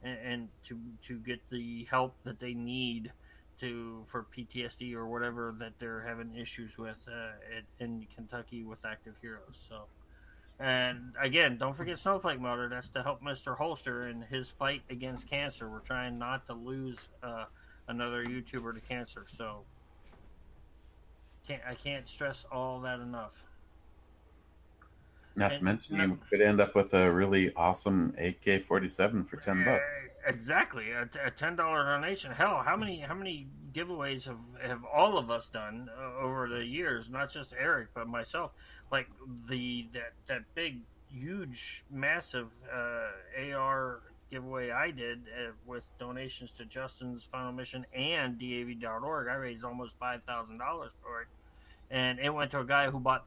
and to get the help that they need for PTSD or whatever that they're having issues with in Kentucky with Active Heroes. So. And again, don't forget Snowflake Motor. That's to help Mr. Holster in his fight against cancer. We're trying not to lose another YouTuber to cancer. So I can't stress all that enough. Not to mention, you could end up with a really awesome AK-47 for $10. Exactly, a $10 donation. Hell, how many giveaways have all of us done over the years? Not just Eric, but myself. Like that big, huge, massive AR giveaway I did with donations to Justin's Final Mission and DAV.org. I raised almost $5,000 for it, and it went to a guy who bought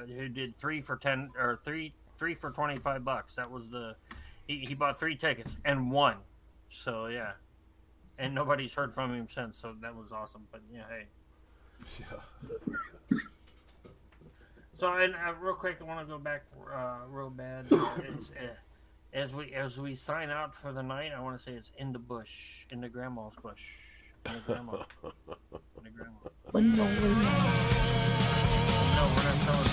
who did 3 for $10 or three for $25. That was he bought 3 tickets and won. So yeah, and nobody's heard from him since. So that was awesome. But yeah, hey. Yeah. So and real quick, I want to go back real bad. As we sign out for the night, I want to say it's in the bush, in the grandma's bush, in the grandma, in the grandma. No, we're not telling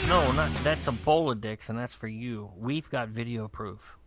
No, not that's a bowl of dicks, and that's for you. We've got video proof.